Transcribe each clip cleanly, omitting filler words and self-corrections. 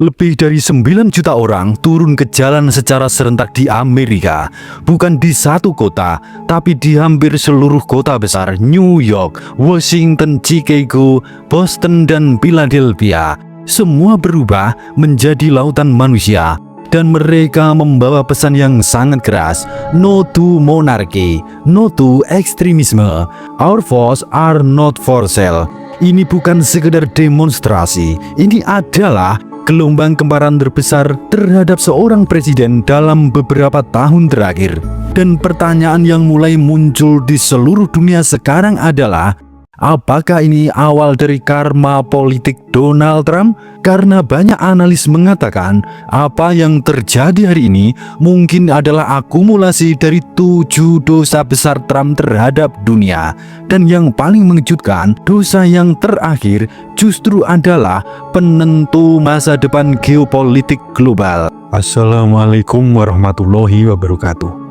Lebih dari 9 juta orang turun ke jalan secara serentak di Amerika. Bukan di satu kota, tapi di hampir seluruh kota besar New York, Washington, Chicago, Boston, dan Philadelphia. Semua berubah menjadi lautan manusia. Dan mereka membawa pesan yang sangat keras. No to monarchy, no to ekstremisme. Our votes are not for sale. Ini bukan sekedar demonstrasi, ini adalah gelombang kemarahan terbesar terhadap seorang presiden dalam beberapa tahun terakhir. Dan pertanyaan yang mulai muncul di seluruh dunia sekarang adalah, apakah ini awal dari karma politik Donald Trump? Karena banyak analis mengatakan apa yang terjadi hari ini mungkin adalah akumulasi dari 7 dosa besar Trump terhadap dunia. Dan yang paling mengejutkan, dosa yang terakhir justru adalah penentu masa depan geopolitik global. Assalamualaikum warahmatullahi wabarakatuh.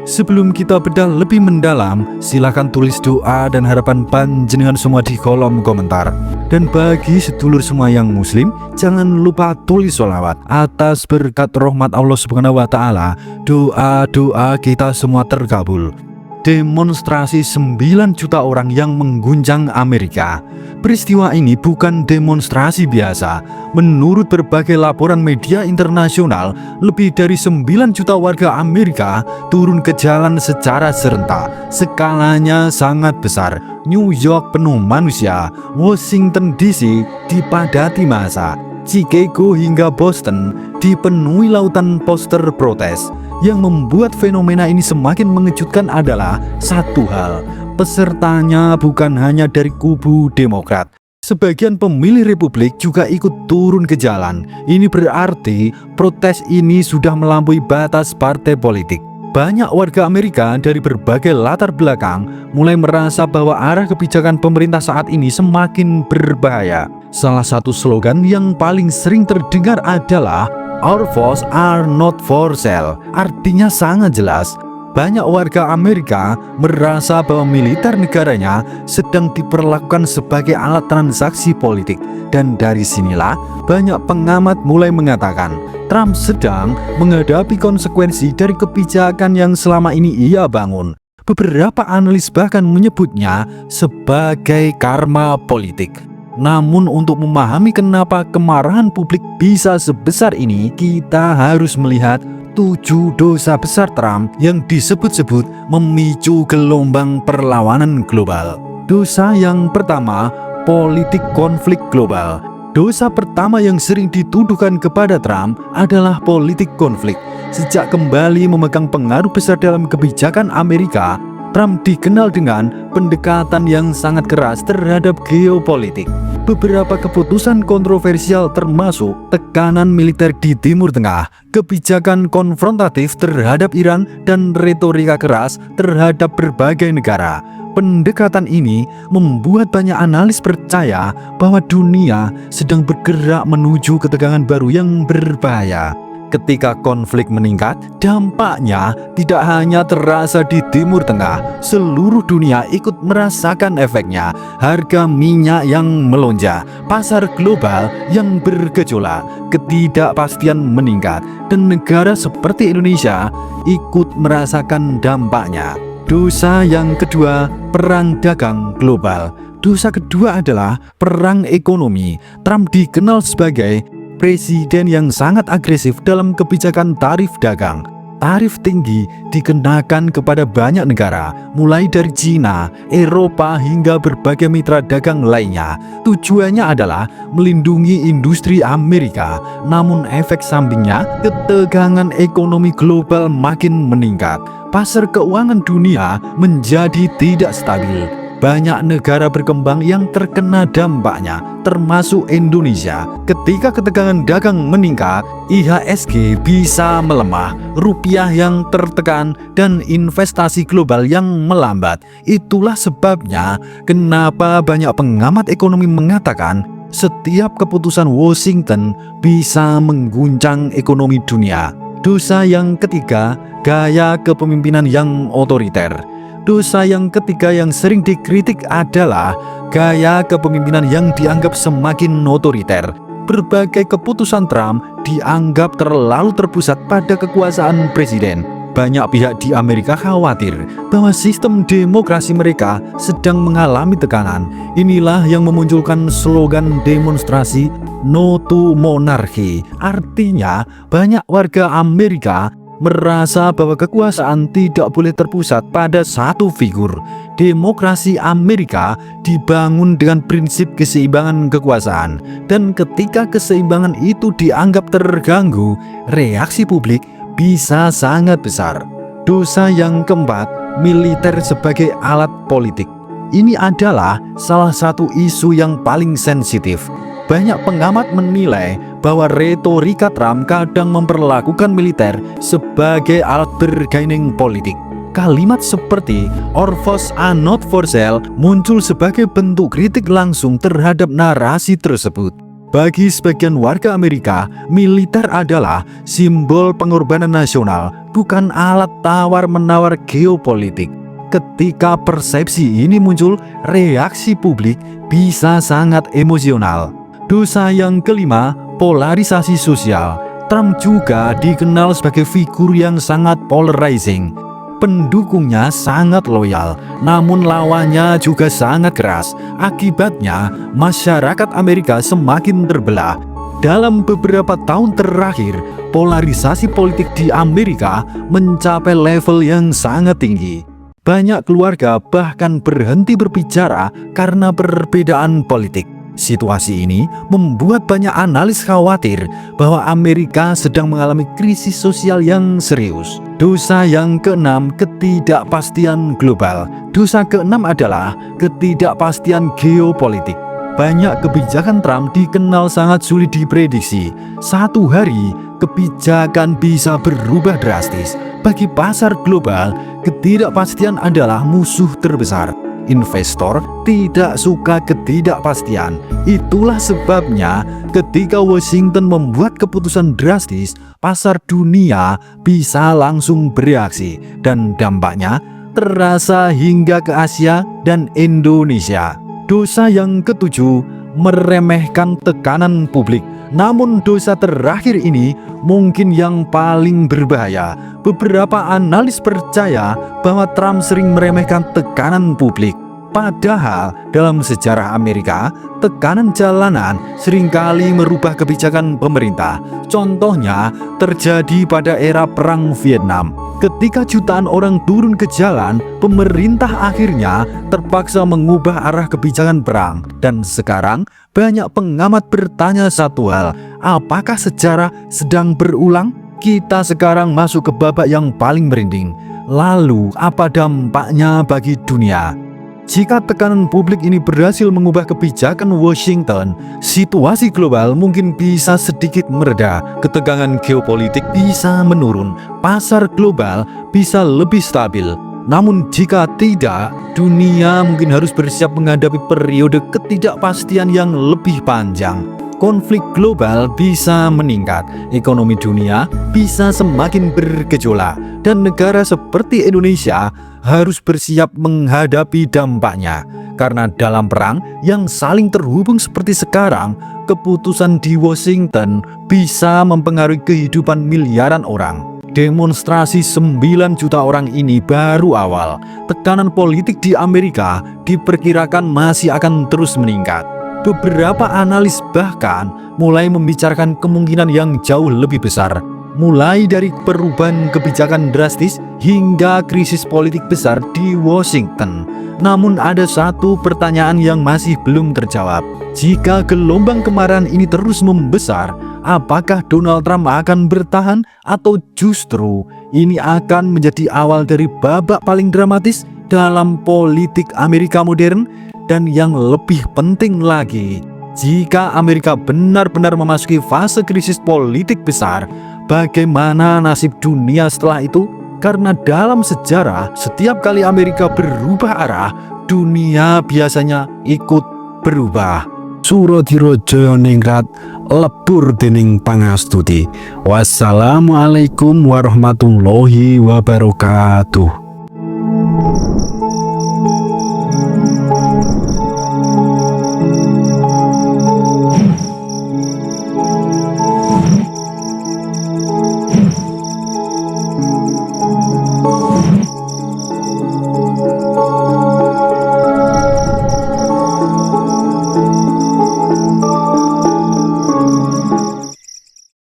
Sebelum kita bedah lebih mendalam, silakan tulis doa dan harapan panjenengan semua di kolom komentar. Dan bagi sedulur semua yang muslim, jangan lupa tulis sholawat atas berkat rahmat Allah Subhanahu wa Ta'ala. Doa-doa kita semua terkabul. Demonstrasi 9 juta orang yang mengguncang Amerika. Peristiwa ini bukan demonstrasi biasa. Menurut berbagai laporan media internasional, lebih dari 9 juta warga Amerika turun ke jalan secara serentak. Skalanya sangat besar. New York penuh manusia, Washington DC dipadati massa, Chicago hingga Boston dipenuhi lautan poster protes. Yang membuat fenomena ini semakin mengejutkan adalah satu hal, pesertanya bukan hanya dari kubu Demokrat. Sebagian pemilih Republik juga ikut turun ke jalan. Ini berarti protes ini sudah melampaui batas partai politik. Banyak warga Amerika dari berbagai latar belakang mulai merasa bahwa arah kebijakan pemerintah saat ini semakin berbahaya. Salah satu slogan yang paling sering terdengar adalah Our votes are not for sale. Artinya sangat jelas. Banyak warga Amerika merasa bahwa militer negaranya sedang diperlakukan sebagai alat transaksi politik. Dan dari sinilah banyak pengamat mulai mengatakan Trump sedang menghadapi konsekuensi dari kebijakan yang selama ini ia bangun. Beberapa analis bahkan menyebutnya sebagai karma politik. Namun untuk memahami kenapa kemarahan publik bisa sebesar ini, kita harus melihat 7 dosa besar Trump yang disebut-sebut memicu gelombang perlawanan global. Dosa yang pertama, politik konflik global. Dosa pertama yang sering dituduhkan kepada Trump adalah politik konflik. Sejak kembali memegang pengaruh besar dalam kebijakan Amerika, Trump dikenal dengan pendekatan yang sangat keras terhadap geopolitik. Beberapa keputusan kontroversial termasuk tekanan militer di Timur Tengah, kebijakan konfrontatif terhadap Iran, dan retorika keras terhadap berbagai negara. Pendekatan ini membuat banyak analis percaya bahwa dunia sedang bergerak menuju ketegangan baru yang berbahaya. Ketika konflik meningkat, dampaknya tidak hanya terasa di Timur Tengah, seluruh dunia ikut merasakan efeknya. Harga minyak yang melonjak, pasar global yang bergejolak, ketidakpastian meningkat, dan negara seperti Indonesia ikut merasakan dampaknya. Dosa yang kedua, perang dagang global. Dosa kedua adalah perang ekonomi. Trump dikenal sebagai presiden yang sangat agresif dalam kebijakan tarif dagang. Tarif tinggi dikenakan kepada banyak negara, mulai dari China, Eropa, hingga berbagai mitra dagang lainnya. Tujuannya adalah melindungi industri Amerika. Namun efek sampingnya, ketegangan ekonomi global makin meningkat. Pasar keuangan dunia menjadi tidak stabil. Banyak negara berkembang yang terkena dampaknya, termasuk Indonesia. Ketika ketegangan dagang meningkat, IHSG bisa melemah, rupiah yang tertekan, dan investasi global yang melambat. Itulah sebabnya kenapa banyak pengamat ekonomi mengatakan setiap keputusan Washington bisa mengguncang ekonomi dunia. Dosa yang ketiga, gaya kepemimpinan yang otoriter. Dosa yang ketiga yang sering dikritik adalah gaya kepemimpinan yang dianggap semakin otoriter. Berbagai keputusan Trump dianggap terlalu terpusat pada kekuasaan presiden. Banyak pihak di Amerika khawatir bahwa sistem demokrasi mereka sedang mengalami tekanan. Inilah yang memunculkan slogan demonstrasi No to Monarchy. Artinya, banyak warga Amerika merasa bahwa kekuasaan tidak boleh terpusat pada satu figur. Demokrasi Amerika dibangun dengan prinsip keseimbangan kekuasaan, dan ketika keseimbangan itu dianggap terganggu, reaksi publik bisa sangat besar. Dosa yang keempat, militer sebagai alat politik. Ini adalah salah satu isu yang paling sensitif. Banyak pengamat menilai bahwa retorika Trump kadang memperlakukan militer sebagai alat bargaining politik. Kalimat seperti "Our votes are not for sale" muncul sebagai bentuk kritik langsung terhadap narasi tersebut. Bagi sebagian warga Amerika, militer adalah simbol pengorbanan nasional, bukan alat tawar-menawar geopolitik. Ketika persepsi ini muncul, reaksi publik bisa sangat emosional. Dosa yang kelima, polarisasi sosial. Trump juga dikenal sebagai figur yang sangat polarizing. Pendukungnya sangat loyal, namun lawannya juga sangat keras. Akibatnya, masyarakat Amerika semakin terbelah. Dalam beberapa tahun terakhir, polarisasi politik di Amerika mencapai level yang sangat tinggi. Banyak keluarga bahkan berhenti berbicara karena perbedaan politik. Situasi ini membuat banyak analis khawatir bahwa Amerika sedang mengalami krisis sosial yang serius. Dosa yang keenam, ketidakpastian global. Dosa keenam adalah ketidakpastian geopolitik. Banyak kebijakan Trump dikenal sangat sulit diprediksi. Satu hari, kebijakan bisa berubah drastis. Bagi pasar global, ketidakpastian adalah musuh terbesar. Investor tidak suka ketidakpastian. Itulah sebabnya ketika Washington membuat keputusan drastis, pasar dunia bisa langsung bereaksi dan dampaknya terasa hingga ke Asia dan Indonesia. Dosa yang ketujuh, meremehkan tekanan publik. Namun dosa terakhir ini mungkin yang paling berbahaya. Beberapa analis percaya bahwa Trump sering meremehkan tekanan publik. Padahal dalam sejarah Amerika, tekanan jalanan seringkali merubah kebijakan pemerintah. Contohnya terjadi pada era Perang Vietnam. Ketika jutaan orang turun ke jalan, pemerintah akhirnya terpaksa mengubah arah kebijakan perang. Dan sekarang banyak pengamat bertanya satu hal, apakah sejarah sedang berulang? Kita sekarang masuk ke babak yang paling merinding. Lalu apa dampaknya bagi dunia? Jika tekanan publik ini berhasil mengubah kebijakan Washington, situasi global mungkin bisa sedikit mereda, ketegangan geopolitik bisa menurun, pasar global bisa lebih stabil. Namun jika tidak, dunia mungkin harus bersiap menghadapi periode ketidakpastian yang lebih panjang. Konflik global bisa meningkat, ekonomi dunia bisa semakin bergejolak, dan negara seperti Indonesia harus bersiap menghadapi dampaknya. Karena dalam perang yang saling terhubung seperti sekarang, keputusan di Washington bisa mempengaruhi kehidupan miliaran orang. Demonstrasi 9 juta orang ini baru awal. Tekanan politik di Amerika diperkirakan masih akan terus meningkat. Beberapa analis bahkan mulai membicarakan kemungkinan yang jauh lebih besar, mulai dari perubahan kebijakan drastis hingga krisis politik besar di Washington. Namun ada satu pertanyaan yang masih belum terjawab. Jika gelombang kemarahan ini terus membesar, apakah Donald Trump akan bertahan atau justru ini akan menjadi awal dari babak paling dramatis dalam politik Amerika modern? Dan yang lebih penting lagi, jika Amerika benar-benar memasuki fase krisis politik besar, bagaimana nasib dunia setelah itu? Karena dalam sejarah, setiap kali Amerika berubah arah, dunia biasanya ikut berubah. Suradira Jayaningrat lebur dening pangastuti. Wassalamualaikum warahmatullahi wabarakatuh.